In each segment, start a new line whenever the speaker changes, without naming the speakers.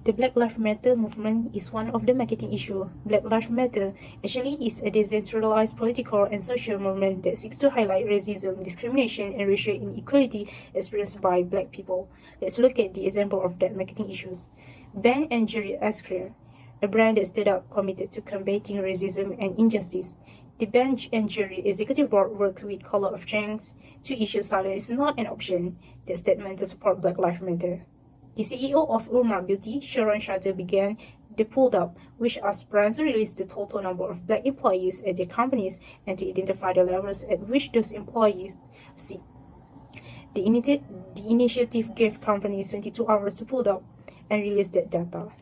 The Black Lives Matter movement is one of the marketing issues. Black Lives Matter actually is a decentralized political and social movement that seeks to highlight racism, discrimination, and racial inequality experienced by Black people. Let's look at the example of that marketing issues. Ben and Jerry Ice Cream, a brand that stood up committed to combating racism and injustice. The Ben and Jerry Executive Board worked with Color of Change to issue silence is not an option, that statement to support Black Lives Matter. The CEO of Urma Beauty, Sharon Shatter, began the Pulled Up, which asked brands to release the total number of Black employees at their companies and to identify the levels at which those employees sit. The initiative gave companies 22 hours to pull up and release that data.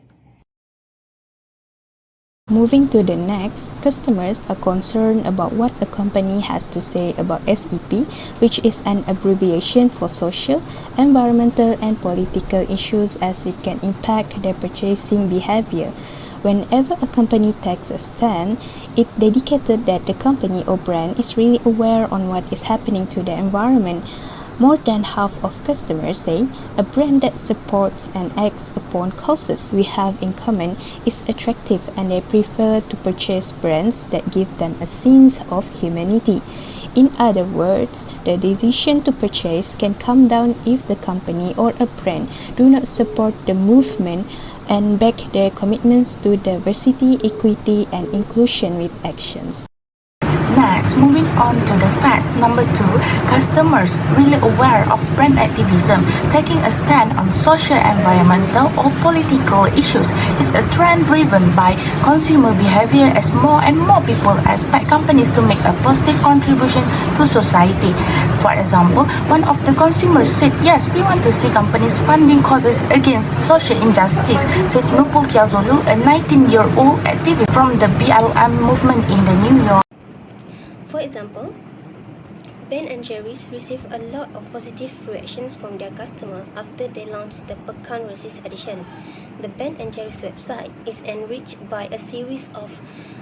Moving to the next, customers are concerned about what a company has to say about SEP, which is an abbreviation for social, environmental, and political issues, as it can impact their purchasing behavior. Whenever a company takes a stand, it dedicated that the company or brand is really aware on what is happening to the environment. More than half of customers say a brand that supports and acts upon causes we have in common is attractive, and they prefer to purchase brands that give them a sense of humanity. In other words, the decision to purchase can come down if the company or a brand do not support the movement and back their commitments to diversity, equity, and inclusion with actions.
Next, moving on to the facts. Number 2, customers really aware of brand activism. Taking a stand on social, environmental, or political issues is a trend driven by consumer behavior as more and more people expect companies to make a positive contribution to society. For example, one of the consumers said, "Yes, we want to see companies funding causes against social injustice," says Nupul Kiazolu, a 19-year-old activist from the BLM movement in the New York.
For example, Ben & Jerry's received a lot of positive reactions from their customers after they launched the Pekan Racist Edition. The Ben & Jerry's website is enriched by a series of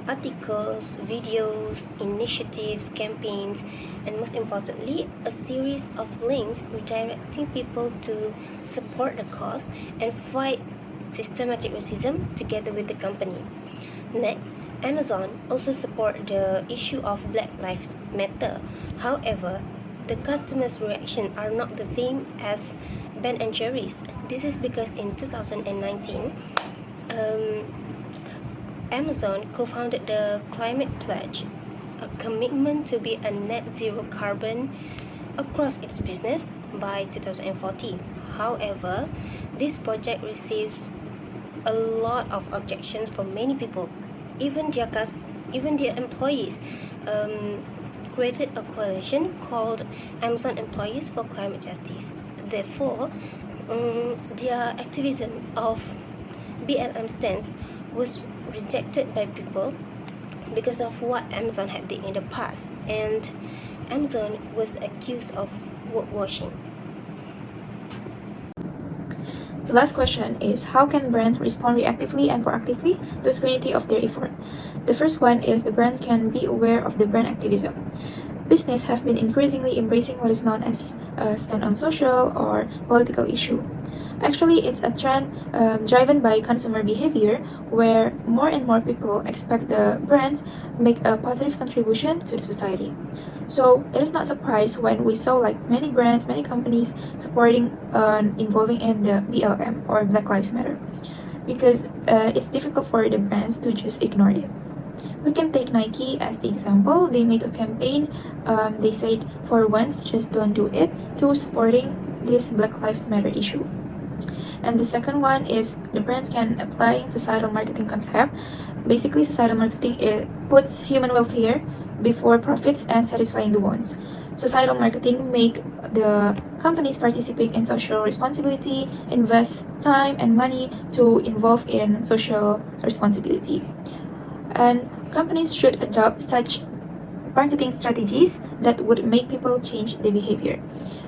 articles, videos, initiatives, campaigns, and most importantly, a series of links redirecting people to support the cause and fight systematic racism together with the company. Next, Amazon also support the issue of Black Lives Matter. However, the customers' reaction are not the same as Ben & Jerry's. This is because in 2019, Amazon co-founded the Climate Pledge, a commitment to be a net zero carbon across its business by 2040. However, this project receives a lot of objections from many people. Even their employees created a coalition called Amazon Employees for Climate Justice. Therefore, their activism of BLM stance was rejected by people because of what Amazon had did in the past, and Amazon was accused of woke washing.
The last question is, how can brands respond reactively and proactively to scrutiny of their effort? The first one is the brand can be aware of the brand activism. Business have been increasingly embracing what is known as a stand on social or political issue. Actually, it's a trend driven by consumer behavior, where more and more people expect the brands make a positive contribution to the society. So it is not surprise when we saw like many brands, many companies supporting involving in the BLM or Black Lives Matter, because it's difficult for the brands to just ignore it. We can take Nike as the example. They make a campaign, they said for once just don't do it, to supporting this Black Lives Matter issue. And the second one is the brands can apply societal marketing concept. Basically, societal marketing, it puts human welfare before profits and satisfying the wants. Societal marketing make the companies participate in social responsibility, invest time and money to involve in social responsibility. And companies should adopt such marketing strategies that would make people change their behavior.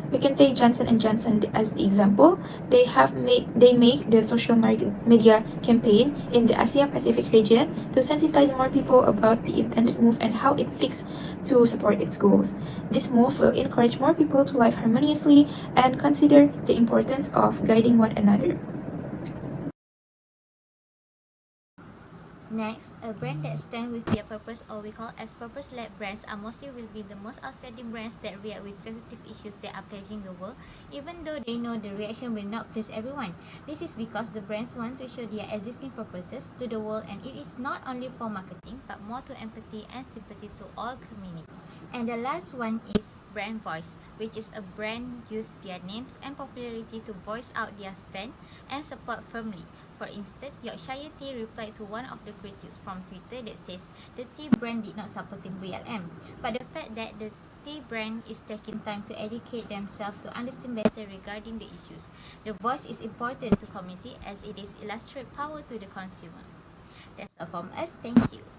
We can take Johnson & Johnson as the example. They make the social media campaign in the Asia Pacific region to sensitize more people about the intended move and how it seeks to support its goals. This move will encourage more people to live harmoniously and consider the importance of guiding one another.
Next, a brand that stand with their purpose, or we call as purpose-led brands, are mostly will be the most outstanding brands that react with sensitive issues that are plaguing the world, even though they know the reaction will not please everyone. This is because the brands want to show their existing purposes to the world, and it is not only for marketing, but more to empathy and sympathy to all community. And the last one is brand voice, which is a brand use their names and popularity to voice out their stand and support firmly. For instance, Yorkshire Tea replied to one of the critics from Twitter that says the tea brand did not supporting BLM, but the fact that the tea brand is taking time to educate themselves to understand better regarding the issues. The voice is important to community as it is illustrate power to the consumer. That's all from us. Thank you.